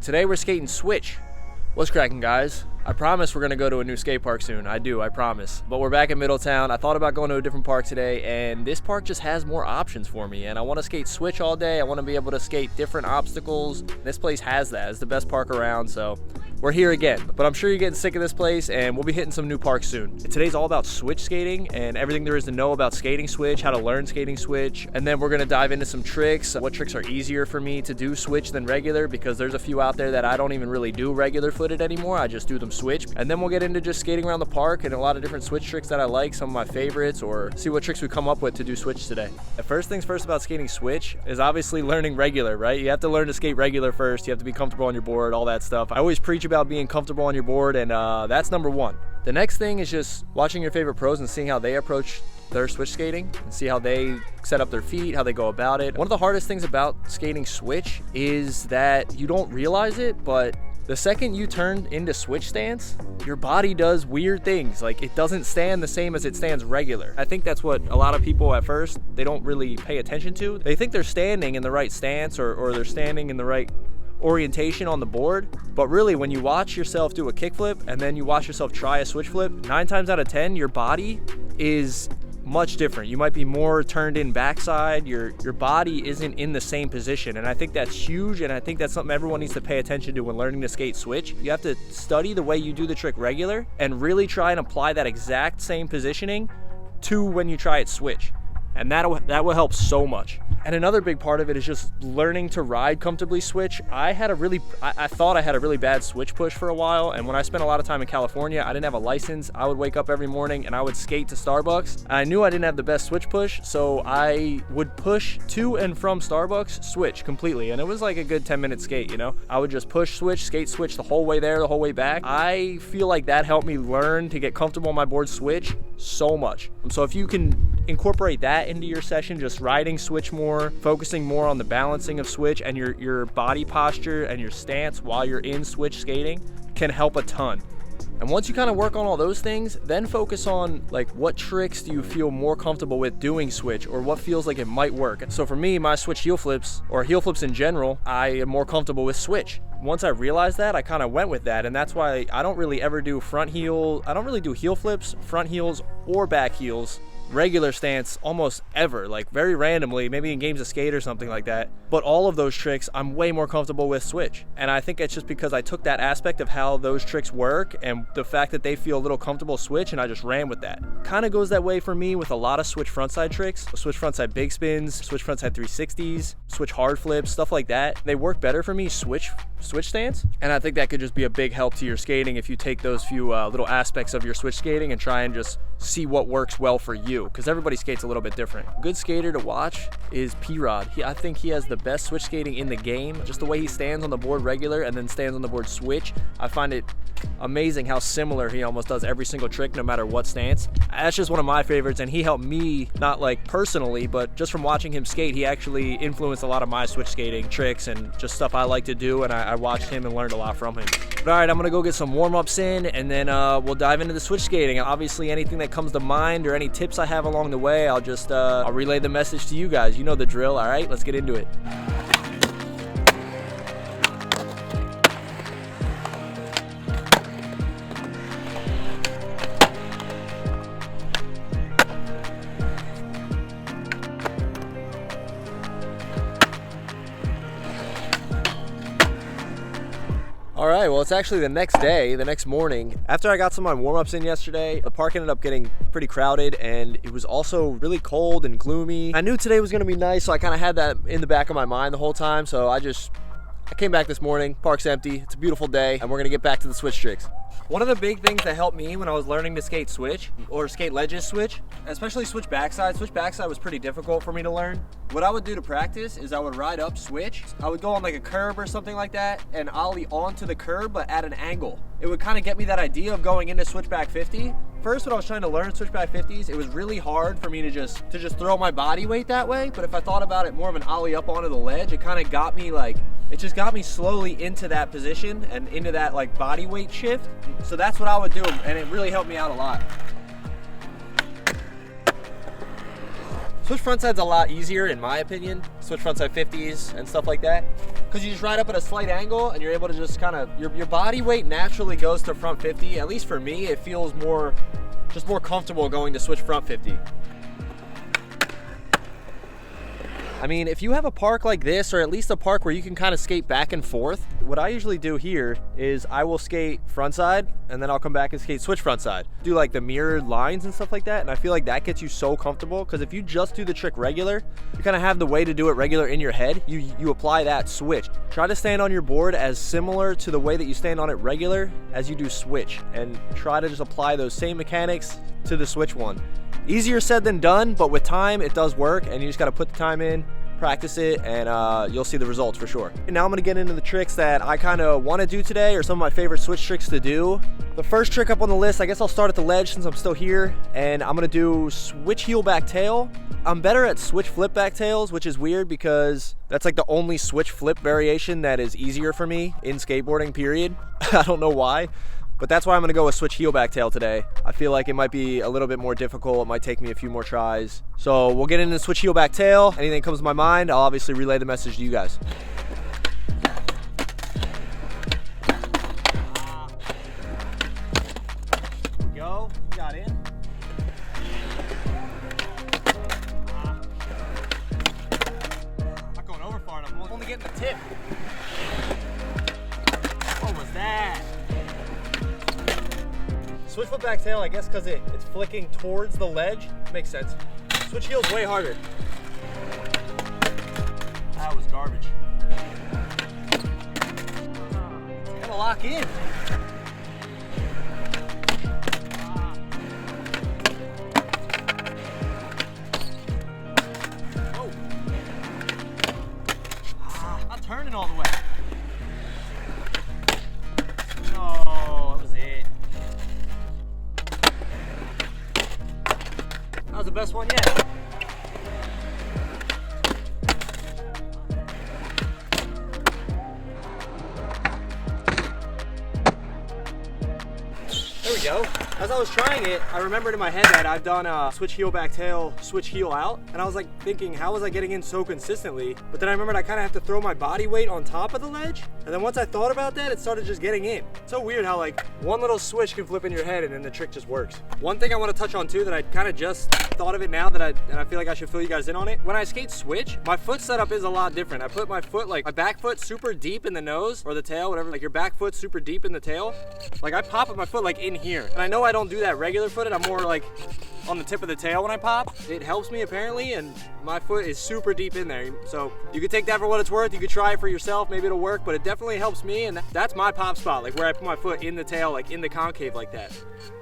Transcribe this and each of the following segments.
Today we're skating switch. What's cracking, guys? I promise we're gonna go to a new skate park soon. I promise. But we're back in Middletown. I thought about going to a different park today, and this park just has more options for me. And I wanna skate switch all day. I wanna be able to skate different obstacles. This place has that. It's the best park around, so we're here again. But I'm sure you're getting sick of this place, and we'll be hitting some new parks soon. Today's all about switch skating and everything there is to know about skating switch, how to learn skating switch. And then we're gonna dive into some tricks. What tricks are easier for me to do switch than regular, because there's a few out there that I don't even really do regular footed anymore. I just do them switch. And then we'll get into just skating around the park and a lot of different switch tricks that I like, some of my favorites, or see what tricks we come up with to do switch today. The first things first about skating switch is obviously learning regular, right? You have to learn to skate regular first. You have to be comfortable on your board, all that stuff. I always preach about being comfortable on your board, and that's number one. The next thing is just watching your favorite pros and seeing how they approach their switch skating and see how they set up their feet, how they go about it. One of the hardest things about skating switch is that you don't realize it, but the second you turn into switch stance, your body does weird things. Like, it doesn't stand the same as it stands regular. I think that's what a lot of people at first, they don't really pay attention to. They think they're standing in the right stance or they're standing in the right orientation on the board, but really when you watch yourself do a kickflip and then you watch yourself try a switch flip, 9 times out of 10 your body is much different. You might be more turned in backside. Your body isn't in the same position, and I think that's huge, and I think that's something everyone needs to pay attention to when learning to skate switch. You have to study the way you do the trick regular and really try and apply that exact same positioning to when you try it switch, and that will help so much. And another big part of it is just learning to ride comfortably switch. I thought I had a really bad switch push for a while, and when I spent a lot of time in California, I didn't have a license. I would wake up every morning and I would skate to Starbucks. I knew I didn't have the best switch push, so I would push to and from Starbucks switch completely, and it was like a good 10-minute skate, you know? I would just push switch, skate switch the whole way there, the whole way back. I feel like that helped me learn to get comfortable on my board switch so much. So if you can incorporate that into your session, just riding switch more, focusing more on the balancing of switch and your body posture and your stance while you're in switch skating, can help a ton. And once you kind of work on all those things, then focus on like what tricks do you feel more comfortable with doing switch, or what feels like it might work. So for me, my switch heel flips, or heel flips in general, I am more comfortable with switch. Once I realized that, I kind of went with that, and that's why I don't really ever do front heel. I don't really do heel flips, front heels, or back heels regular stance almost ever, like very randomly, maybe in games of skate or something like that. But all of those tricks I'm way more comfortable with switch, and I think it's just because I took that aspect of how those tricks work and the fact that they feel a little comfortable switch, and I just ran with that. Kind of goes that way for me with a lot of switch frontside tricks, switch frontside big spins, switch frontside 360s, switch hard flips, stuff like that. They work better for me switch stance, and I think that could just be a big help to your skating if you take those few little aspects of your switch skating and try and just see what works well for you, because everybody skates a little bit different. A good skater to watch is P-Rod. I think he has the best switch skating in the game. Just the way he stands on the board regular and then stands on the board switch, I find it amazing how similar he almost does every single trick no matter what stance. That's just one of my favorites, and he helped me, not like personally, but just from watching him skate, he actually influenced a lot of my switch skating tricks and just stuff I like to do, and I watched him and learned a lot from him. But all right, I'm gonna go get some warm-ups in, and then we'll dive into the switch skating. Obviously, anything that comes to mind or any tips I have along the way, I'll relay the message to you guys. You know the drill. All right, let's get into it. All right, well, it's actually the next day, the next morning. After I got some of my warm-ups in yesterday, the park ended up getting pretty crowded, and it was also really cold and gloomy. I knew today was gonna be nice, so I kind of had that in the back of my mind the whole time, so I came back this morning, park's empty, it's a beautiful day, and we're gonna get back to the switch tricks. One of the big things that helped me when I was learning to skate switch, or skate ledges switch, especially switch backside was pretty difficult for me to learn. What I would do to practice is I would ride up switch. I would go on like a curb or something like that and ollie onto the curb but at an angle. It would kind of get me that idea of going into switchback 50. First, when I was trying to learn switchback 50s, it was really hard for me to just throw my body weight that way. But if I thought about it more of an ollie up onto the ledge, it kind of got me it just got me slowly into that position and into that like body weight shift. So that's what I would do, and it really helped me out a lot. Switch frontside's a lot easier in my opinion. Switch frontside 50s and stuff like that. Because you just ride up at a slight angle and you're able to just kind of, your body weight naturally goes to front 50. At least for me, it feels more comfortable going to switch front 50. I mean, if you have a park like this, or at least a park where you can kind of skate back and forth, what I usually do here is I will skate frontside and then I'll come back and skate switch frontside. Do like the mirrored lines and stuff like that, and I feel like that gets you so comfortable, because if you just do the trick regular, you kind of have the way to do it regular in your head. You apply that switch. Try to stand on your board as similar to the way that you stand on it regular as you do switch, and try to just apply those same mechanics to the switch one. Easier said than done, but with time it does work, and you just got to put the time in, practice it, and you'll see the results for sure. And now I'm gonna get into the tricks that I kind of want to do today, or some of my favorite switch tricks to do. The first trick up on the list, I guess I'll start at the ledge since I'm still here, and I'm gonna do switch heel back tail. I'm better at switch flip back tails, which is weird because that's like the only switch flip variation that is easier for me in skateboarding, period. I don't know why. But that's why I'm gonna go with switch heel back tail today. I feel like it might be a little bit more difficult. It might take me a few more tries. So we'll get into switch heel back tail. Anything that comes to my mind, I'll obviously relay the message to you guys. Here we go, got in. Not going over far enough, I'm only getting the tip. What was that? Switch flip back tail, I guess because it's flicking towards the ledge. Makes sense. Switch heel's way harder. That was garbage. Gotta lock in. Whoa. Not turning all the way. That was the best one yet. There we go. As I was trying it, I remembered in my head that I've done switch heel back tail, switch heel out, and I was like thinking, how was I getting in so consistently? But then I remembered I kind of have to throw my body weight on top of the ledge, and then once I thought about that, it started just getting in. It's so weird how like one little switch can flip in your head and then the trick just works. One thing I want to touch on too, that I kind of just thought of it now, and I feel like I should fill you guys in on it. When I skate switch, my foot setup is a lot different. I put my foot, like my back foot, super deep in the nose or the tail, whatever. Like your back foot super deep in the tail. Like I pop with my foot like in here, and I know I don't do that regular footed. I'm more like on the tip of the tail when I pop. It helps me apparently, and my foot is super deep in there. So you could take that for what it's worth. You could try it for yourself, maybe it'll work, but it definitely helps me, and that's my pop spot, like where I put my foot in the tail, like in the concave like that.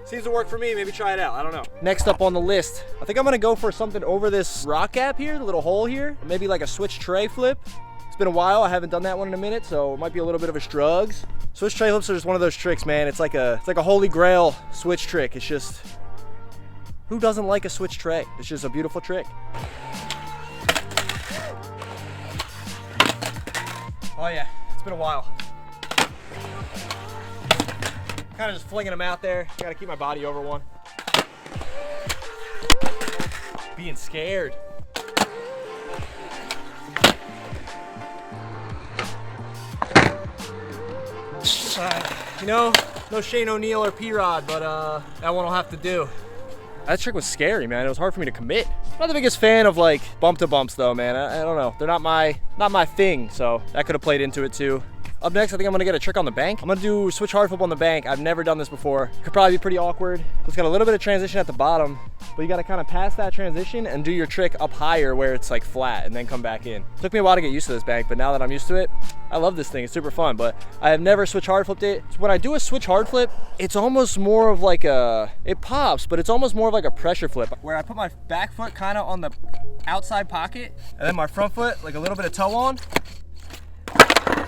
Seems to work for me, maybe try it out, I don't know. Next up on the list, I think I'm gonna go for something over this rock gap here, the little hole here, maybe like a switch tray flip. It's been a while, I haven't done that one in a minute, so it might be a little bit of a strugs. Switch tray flips are just one of those tricks, man. It's like a holy grail switch trick. It's just, who doesn't like a switch tray? It's just a beautiful trick. Oh yeah, it's been a while. Kind of just flinging them out there. Gotta keep my body over one. Being scared. You know, no Shane O'Neill or P-Rod, but that one will have to do. That trick was scary, man. It was hard for me to commit. I'm not the biggest fan of like bump to bumps though, man. I don't know. They're not my thing, so that could have played into it too. Up next, I think I'm gonna get a trick on the bank. I'm gonna do switch hard flip on the bank. I've never done this before. Could probably be pretty awkward. It's got a little bit of transition at the bottom, but you gotta kind of pass that transition and do your trick up higher where it's like flat and then come back in. Took me a while to get used to this bank, but now that I'm used to it, I love this thing. It's super fun, but I have never switch hard flipped it. So when I do a switch hard flip, it's almost more of like it pops, but it's almost more of like a pressure flip where I put my back foot kind of on the outside pocket and then my front foot like a little bit of toe on.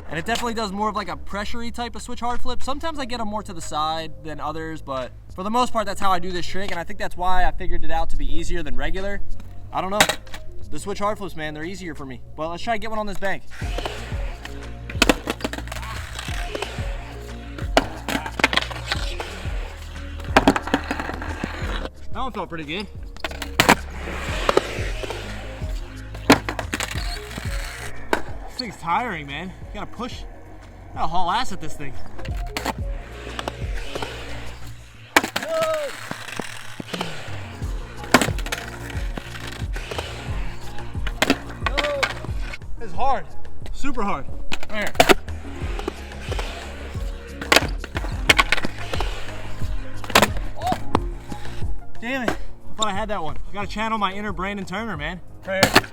And it definitely does more of like a pressure-y type of switch hard flip. Sometimes I get them more to the side than others, but for the most part, that's how I do this trick. And I think that's why I figured it out to be easier than regular. I don't know. The switch hard flips, man, they're easier for me. But let's try to get one on this bank. That one felt pretty good. thing's tiring, man. You gotta push. Gotta haul ass at this thing. No! No! It's hard. Super hard. Right here. Oh! Damn it. I thought I had that one. I gotta channel my inner Brandon Turner, man. Right here.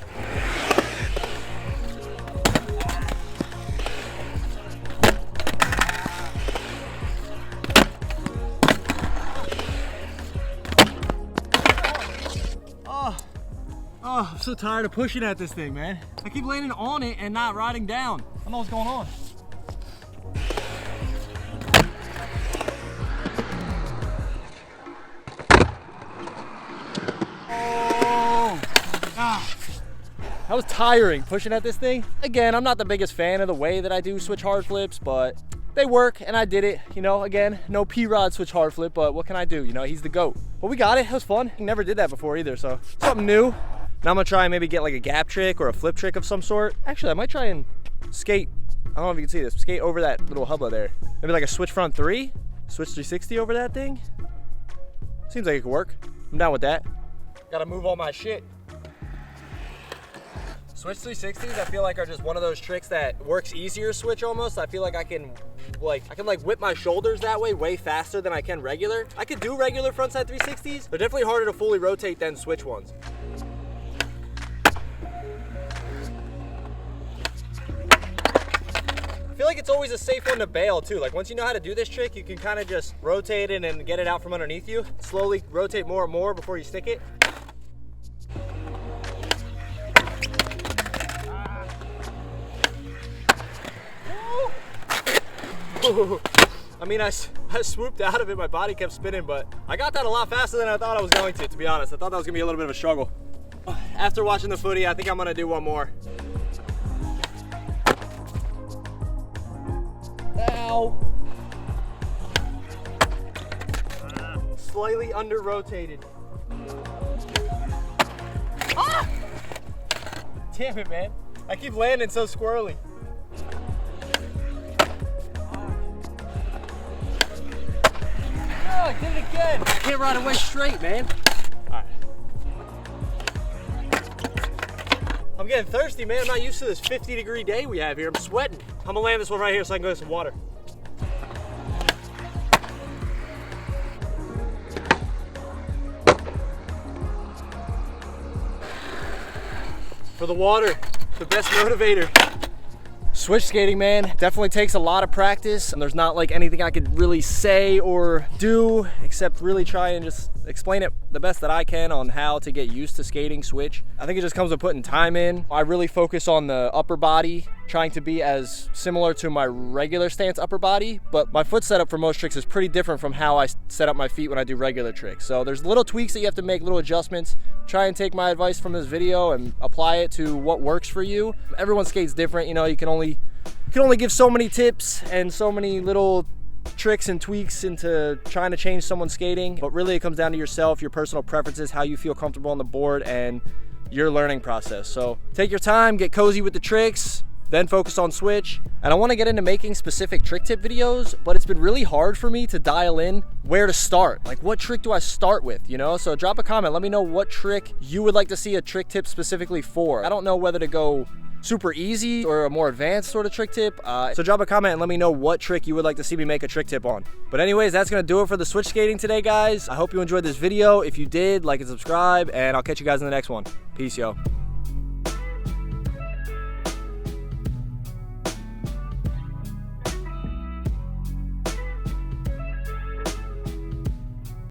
Oh, I'm so tired of pushing at this thing, man. I keep landing on it and not riding down. I don't know what's going on. Oh! Ah. That was tiring pushing at this thing. Again, I'm not the biggest fan of the way that I do switch hard flips, but they work and I did it. You know, again, no P-Rod switch hard flip, but what can I do? You know, he's the GOAT. But we got it, it was fun. Never did that before either, so something new. Now I'm gonna try and maybe get like a gap trick or a flip trick of some sort. Actually, I might try and skate. I don't know if you can see this. Skate over that little hubba there. Maybe like a switch front 3, switch 360 over that thing. Seems like it could work. I'm down with that. Gotta move all my shit. Switch 360s, I feel like are just one of those tricks that works easier switch almost. I feel like I can whip my shoulders that way faster than I can regular. I could do regular frontside 360s. They're definitely harder to fully rotate than switch ones. I feel like it's always a safe one to bail too. Like once you know how to do this trick, you can kind of just rotate it and get it out from underneath you. Slowly rotate more and more before you stick it. I mean, I swooped out of it, my body kept spinning, but I got that a lot faster than I thought I was going to be honest. I thought that was gonna be a little bit of a struggle. After watching the footy, I think I'm gonna do one more. Ow! Slightly under rotated. Ah! Damn it, man. I keep landing so squirrely. Oh, I did it again. I can't ride away straight, man. All right. I'm getting thirsty, man. I'm not used to this 50-degree day we have here. I'm sweating. I'm gonna land this one right here so I can go get some water. For the water, the best motivator. Switch skating, man, definitely takes a lot of practice, and there's not like anything I could really say or do except really try and just explain it the best that I can on how to get used to skating switch. I think it just comes with putting time in. I really focus on the upper body, trying to be as similar to my regular stance upper body, but my foot setup for most tricks is pretty different from how I set up my feet when I do regular tricks. So there's little tweaks that you have to make, little adjustments. Try and take my advice from this video and apply it to what works for you. Everyone skates different, you know, you can only give so many tips and so many little tricks and tweaks into trying to change someone's skating, but really it comes down to yourself, your personal preferences, how you feel comfortable on the board, and your learning process. So take your time, get cozy with the tricks, then focus on switch. And I want to get into making specific trick tip videos, but it's been really hard for me to dial in where to start. Like, what trick do I start with, you know? So drop a comment, let me know what trick you would like to see a trick tip specifically for. I don't know whether to go super easy or a more advanced sort of trick tip. So drop a comment and let me know what trick you would like to see me make a trick tip on. But anyways, that's gonna do it for the switch skating today, guys. I hope you enjoyed this video. If you did, like and subscribe, and I'll catch you guys in the next one. Peace, yo.